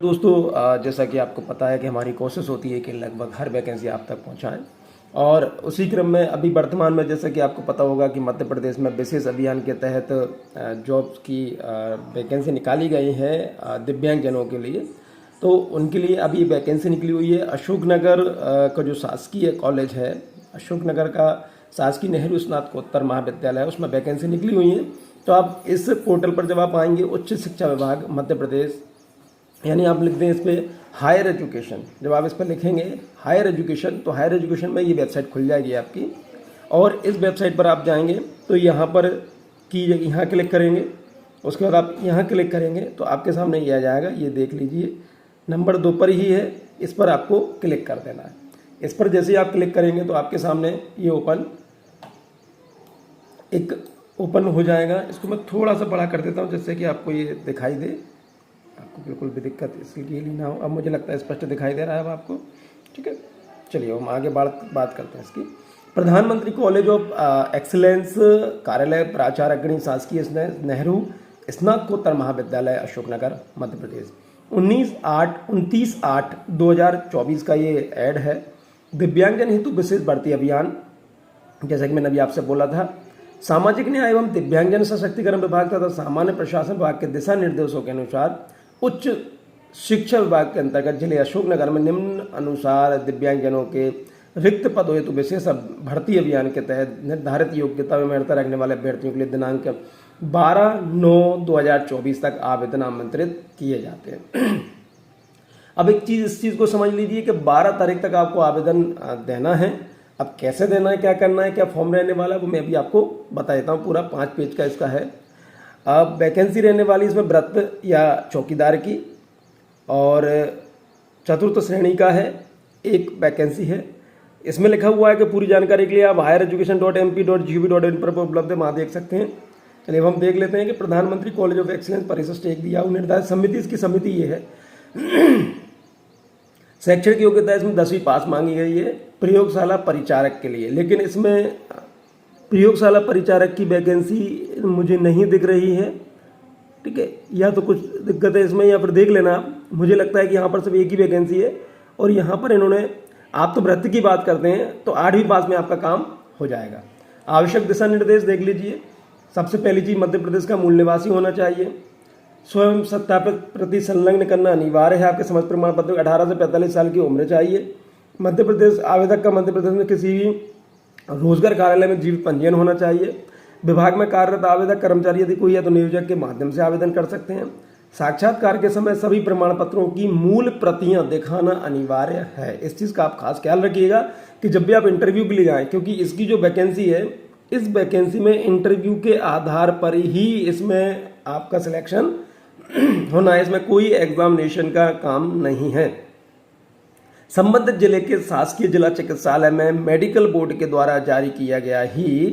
दोस्तों जैसा कि आपको पता है कि हमारी कोशिश होती है कि लगभग हर वैकेंसी आप तक पहुंचाएं और उसी क्रम में अभी वर्तमान में जैसा कि आपको पता होगा कि मध्य प्रदेश में विशेष अभियान के तहत जॉब्स की वैकेंसी निकाली गई है दिव्यांगजनों के लिए। तो उनके लिए अभी वैकेंसी निकली हुई है। अशोकनगर का जो शासकीय कॉलेज है, अशोकनगर का शासकीय नेहरू स्नातकोत्तर महाविद्यालय है, उसमें वैकेंसी निकली हुई है। तो आप इस पोर्टल पर जब आप आएंगे उच्च शिक्षा विभाग मध्य प्रदेश, यानी आप लिख दें इस पर हायर एजुकेशन, जब आप इस पर लिखेंगे हायर एजुकेशन तो हायर एजुकेशन में ये वेबसाइट खुल जाएगी आपकी। और इस वेबसाइट पर आप जाएंगे तो यहाँ पर यहाँ क्लिक करेंगे, उसके बाद आप यहाँ क्लिक करेंगे तो आपके सामने ये आ जाएगा। ये देख लीजिए नंबर 2 पर ही है, इस पर आपको क्लिक कर देना है। इस पर जैसे ही आप क्लिक करेंगे तो आपके सामने ये ओपन हो जाएगा। इसको मैं थोड़ा सा बड़ा कर देता हूँ जिससे कि आपको ये दिखाई दे, आपको बिल्कुल भी दिक्कत इसके लिए ना हो। अब मुझे लगता है स्पष्ट दिखाई दे रहा है अब आपको, ठीक है। चलिए हम आगे बात करते हैं इसकी। प्रधानमंत्री कॉलेज ऑफ एक्सीलेंस कार्यालय प्राचार्य शासकीय नेहरू स्नातकोत्तर महाविद्यालय अशोकनगर मध्य प्रदेश 29/8/2024 का ये ऐड है। दिव्यांगजन हेतु विशेष भर्ती अभियान, जैसा कि मैंने अभी आपसे बोला था, सामाजिक न्याय एवं दिव्यांगजन सशक्तिकरण विभाग तथा सामान्य प्रशासन विभाग के दिशा निर्देशों के अनुसार उच्च शिक्षा विभाग के अंतर्गत जिले अशोकनगर में निम्न अनुसार दिव्यांगजनों के रिक्त पदों हेतु विशेष भर्ती अभियान के तहत निर्धारित योग्यता में अर्हता रखने वाले अभ्यर्थियों के लिए दिनांक 12/9/2024 तक आवेदन आमंत्रित किए जाते हैं। अब इस चीज को समझ लीजिए कि 12 तारीख तक आपको आवेदन देना है। अब कैसे देना है, क्या करना है, क्या फॉर्म रहने वाला है, वो मैं अभी आपको बता देता हूँ। पूरा 5 पेज का इसका है। अब वैकेंसी रहने वाली इसमें व्रत या चौकीदार की और चतुर्थ श्रेणी का है, एक वैकेंसी है। इसमें लिखा हुआ है कि पूरी जानकारी के लिए आप highereducation.mp.gov.in पर उपलब्ध है, वहाँ देख सकते हैं। चलिए हम देख लेते हैं कि प्रधानमंत्री कॉलेज ऑफ एक्सीलेंस परिशिष्ट एक दिया हुआ निर्धारित समिति, इसकी समिति ये है। शैक्षणिक योग्यता इसमें 10वीं पास मांगी गई है प्रयोगशाला परिचारक के लिए, लेकिन इसमें प्रयोगशाला परिचारक की वैकेंसी मुझे नहीं दिख रही है, ठीक है। या तो कुछ दिक्कत है इसमें या फिर देख लेना आप। मुझे लगता है कि यहाँ पर सिर्फ एक ही वैकेंसी है और यहाँ पर इन्होंने, आप तो वृत्ति की बात करते हैं तो 8वीं पास में आपका काम हो जाएगा। आवश्यक दिशा निर्देश देख लीजिए। सबसे पहली चीज, मध्य प्रदेश का मूल निवासी होना चाहिए। स्वयं सत्यापित प्रति संलग्न करना अनिवार्य है। आपके समस्त प्रमाण पत्र 18 से 45 साल की उम्र चाहिए। मध्य प्रदेश आवेदक का मध्य प्रदेश में किसी भी रोजगार कार्यालय में जीवित पंजीयन होना चाहिए। विभाग में कार्यरत आवेदक कर्मचारी यदि कोई है तो नियोजक के माध्यम से आवेदन कर सकते हैं। साक्षात्कार के समय सभी प्रमाण पत्रों की मूल प्रतियां दिखाना अनिवार्य है। इस चीज का आप खास ख्याल रखिएगा कि जब भी आप इंटरव्यू के लिए जाएं, क्योंकि इसकी जो वैकेंसी है, इस वैकेंसी में इंटरव्यू के आधार पर ही इसमें आपका सिलेक्शन होना है। इसमें कोई एग्जामिनेशन का काम नहीं है। संबंधित जिले के शासकीय जिला चिकित्सालय में मेडिकल बोर्ड के द्वारा जारी किया गया ही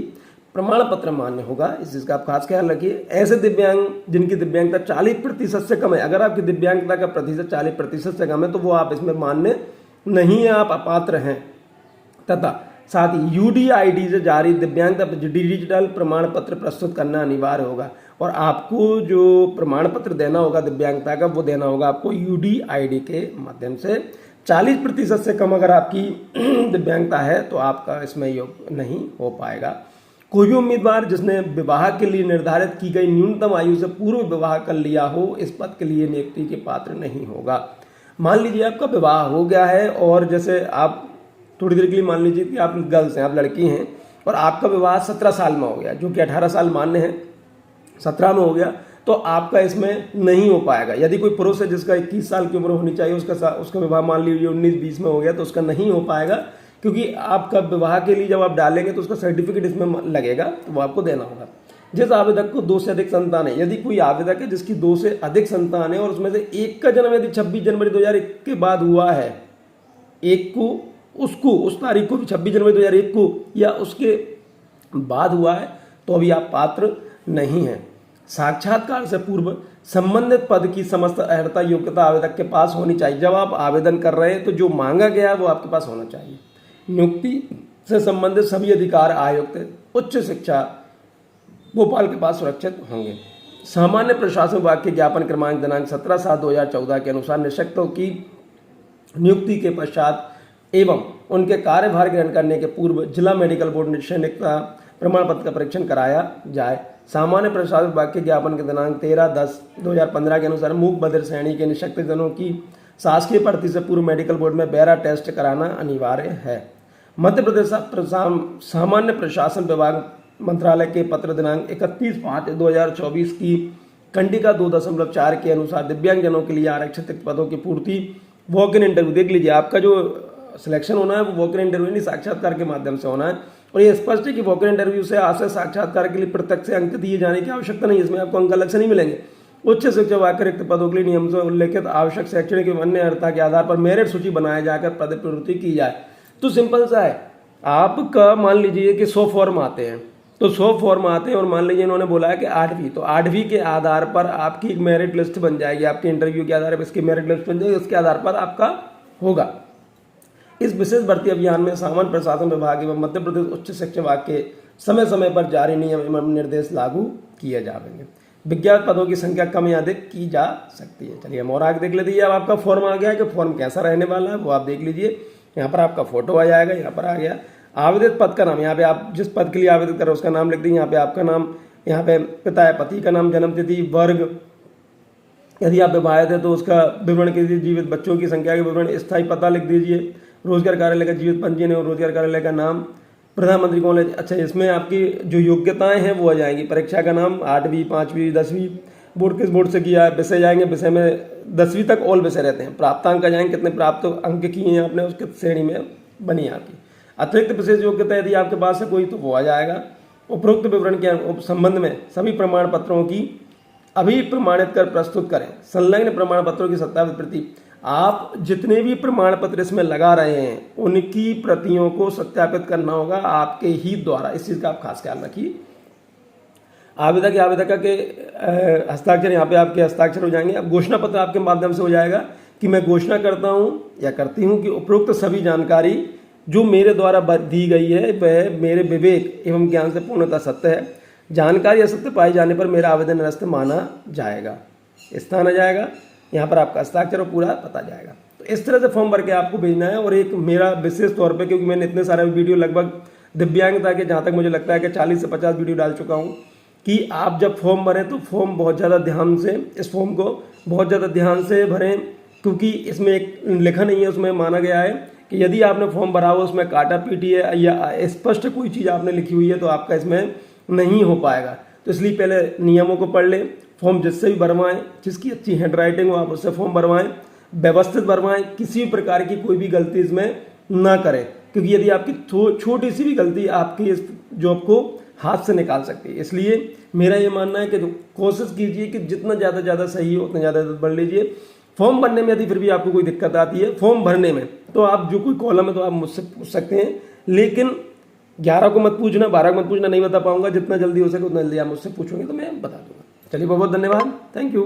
प्रमाण पत्र मान्य होगा। इस चीज का आप खास ख्याल रखिए। ऐसे दिव्यांग जिनकी दिव्यांगता 40% से कम है, अगर आपकी दिव्यांगता का प्रतिशत 40% से कम है तो वो आप इसमें मान्य नहीं है, आप अपात्र हैं। तथा साथ ही UDID से जारी दिव्यांगता डिजिटल प्रमाण पत्र प्रस्तुत करना अनिवार्य होगा और आपको जो प्रमाण पत्र देना होगा दिव्यांगता का, वो देना होगा आपको UDID के माध्यम से। 40% से कम अगर आपकी दिव्यांगता है तो आपका इसमें योग्य नहीं हो पाएगा। कोई भी उम्मीदवार जिसने विवाह के लिए निर्धारित की गई न्यूनतम आयु से पूर्व विवाह कर लिया हो, इस पद के लिए नियुक्ति के पात्र नहीं होगा। मान लीजिए आपका विवाह हो गया है और जैसे आप थोड़ी देर के लिए मान लीजिए कि आप गर्ल्स हैं, आप लड़की हैं और आपका विवाह 17 साल में हो गया, जो कि 18 साल मान्य है, 17 में हो गया, तो आपका इसमें नहीं हो पाएगा। यदि कोई पुरुष है जिसका 21 साल की उम्र होनी चाहिए, उसका विवाह मान लीजिए 19-20 में हो गया, तो उसका नहीं हो पाएगा, क्योंकि आपका विवाह के लिए जब आप डालेंगे तो उसका सर्टिफिकेट इसमें लगेगा, तो वो आपको देना होगा। जिस आवेदक को 2 से अधिक संतान है, यदि कोई आवेदक है जिसकी 2 से अधिक संतान है और उसमें से एक का जन्म यदि 26 जनवरी 2001 के बाद हुआ है, एक को उस तारीख को भी 26 जनवरी 2001 को या उसके बाद हुआ है, तो अभी आप पात्र नहीं हैं। साक्षात्कार से पूर्व संबंधित पद की समस्त अर्हता योग्यता आवेदक के पास होनी चाहिए। जब आप आवेदन कर रहे हैं तो जो मांगा गया है वो आपके पास होना चाहिए। नियुक्ति से संबंधित सभी अधिकार आयुक्त उच्च शिक्षा भोपाल के पास सुरक्षित होंगे। सामान्य प्रशासन विभाग के ज्ञापन क्रमांक दिनांक 17/7/2014 के अनुसार निरीक्षकों की नियुक्ति के पश्चात एवं उनके कार्यभार ग्रहण करने के पूर्व जिला मेडिकल बोर्ड से नियुक्ता प्रमाण पत्र का परीक्षण कराया जाए। सामान्य प्रशासन विभाग के ज्ञापन के दिनांक 13/10/2015 के अनुसार मूक बधिर श्रेणी के निःशक्त जनों की शासकीय भर्ती से पूर्व मेडिकल बोर्ड में बैरा टेस्ट कराना अनिवार्य है। मध्य प्रदेश सामान्य प्रशासन विभाग मंत्रालय के पत्र दिनांक 31/5/2024 की कंडिका 2.4 के अनुसार दिव्यांग जनों के लिए आरक्षित पदों की पूर्ति वॉक इन इंटरव्यू, देख लीजिए आपका जो सिलेक्शन होना है वो वॉक इन इंटरव्यू नहीं साक्षात्कार के माध्यम से होना है। और ये स्पष्ट है कि वॉक इन इंटरव्यू से आशय साक्षात्कार के लिए प्रत्यक्ष से अंक दिए जाने की आवश्यकता नहीं, इसमें आपको अंक अलग से नहीं मिलेंगे। उच्च शिक्षा विभाग के रिक्त पदों के लिए नियम से उल्लेखित आवश्यक शैक्षणिक एवं अन्य अर्हता के आधार पर मेरिट सूची बनाया जाकर पद प्रवृत्ति की जाए। तो सिंपल सा है, आपका मान लीजिए कि 100 फॉर्म आते हैं, तो 100 फॉर्म आते हैं और मान लीजिए इन्होंने बोला है कि 8वीं, तो 8वीं के आधार पर आपकी एक मेरिट लिस्ट बन जाएगी, आपके इंटरव्यू के आधार पर इसकी मेरिट लिस्ट बन जाएगी, उसके आधार पर आपका होगा। इस विशेष भर्ती अभियान में सामान्य प्रशासन विभाग एवं मध्य प्रदेश उच्च शिक्षा विभाग के समय समय पर जारी नियम एवं निर्देश लागू किए जाएंगे। विज्ञात पदों की संख्या कम या अधिक की जा सकती है। चलिए हम और आगे देख लेते हैं। अब आपका फॉर्म आ गया है कि फॉर्म कैसा रहने वाला है वो आप देख लीजिए। यहाँ पर आपका फोटो आ जाएगा, यहाँ पर आ गया आवेदित पद का नाम, यहाँ पे आप जिस पद के लिए आवेदित करें उसका नाम लिख दीजिए। यहाँ पे आपका नाम, यहाँ पे पिता या पति का नाम, जन्म तिथि, वर्ग, यदि आप विवाहित है तो उसका विवरण कीजिए, जीवित बच्चों की संख्या के विवरण, स्थायी पता लिख दीजिए, रोजगार कार्यालय का जीवित पंजीयन और रोजगार कार्यालय का नाम, प्रधानमंत्री कॉलेज। अच्छा, इसमें आपकी जो योग्यताएं हैं वो आ जाएंगी। परीक्षा का नाम 8वीं, 5वीं, 10वीं, बोर्ड किस बोर्ड से किया है, विषय जाएंगे, विषय में 10वीं तक ऑल विषय रहते हैं। प्राप्तांक जाएंगे, कितने प्राप्त अंक किए हैं आपने, उसके श्रेणी में बनी आपकी। अतिरिक्त विशेष योग्यता यदि आपके पास है कोई तो वो आ जाएगा। उपरोक्त विवरण के संबंध में सभी प्रमाण पत्रों की अभी प्रमाणित कर प्रस्तुत करें। संलग्न प्रमाण पत्रों की सत्यापित प्रति, आप जितने भी प्रमाण पत्र इसमें लगा रहे हैं उनकी प्रतियों को सत्यापित करना होगा आपके ही द्वारा। इस चीज का आप खास ख्याल रखिए। आवेदक के हस्ताक्षर, यहाँ पे आपके हस्ताक्षर हो जाएंगे। अब घोषणा पत्र आपके माध्यम से हो जाएगा कि मैं घोषणा करता हूँ या करती हूँ कि उपरोक्त सभी जानकारी जो मेरे द्वारा दी गई है वह मेरे विवेक एवं ज्ञान से पूर्णतः सत्य है। जानकारी असत्य पाए जाने पर मेरा आवेदन निरस्त माना जाएगा। स्थान आ जाएगा, यहाँ पर आपका हस्ताक्षर और पूरा पता जाएगा। तो इस तरह से फॉर्म भर के आपको भेजना है। और एक मेरा विशेष तौर पे, क्योंकि मैंने इतने सारे वीडियो लगभग दिव्यांगता के, जहाँ तक मुझे लगता है कि 40 से 50 वीडियो डाल चुका हूँ, कि आप जब फॉर्म भरें तो फॉर्म बहुत ज़्यादा ध्यान से, इस फॉर्म को बहुत ज़्यादा ध्यान से भरें, क्योंकि इसमें एक लिखा नहीं है, उसमें माना गया है कि यदि आपने फॉर्म भरा हो उसमें काटा पीटी है या स्पष्ट कोई चीज़ आपने लिखी हुई है तो आपका इसमें नहीं हो पाएगा। तो इसलिए पहले नियमों को पढ़ लें, फॉर्म जिससे भी भरवाएं, जिसकी अच्छी हैंड राइटिंग हो आप उससे फॉर्म भरवाएं, व्यवस्थित भरवाएं, किसी भी प्रकार की कोई भी गलती इसमें ना करें, क्योंकि यदि आपकी छोटी सी भी गलती आपकी इस जॉब को हाथ से निकाल सकती है। इसलिए मेरा ये मानना है कि कोशिश कीजिए कि जितना ज़्यादा सही हो उतना ज़्यादा भर लीजिए। फॉर्म भरने में यदि फिर भी आपको कोई दिक्कत आती है फॉर्म भरने में, तो आप जो कोई कॉलम है तो आप मुझसे पूछ सकते हैं, लेकिन 11 को मत पूछना, 12 को मत पूछना, नहीं बता पाऊंगा। जितना जल्दी हो सके उतना जल्दी आप मुझसे पूछोगे तो मैं बता दूंगा। चलिए, बहुत बहुत धन्यवाद, थैंक यू।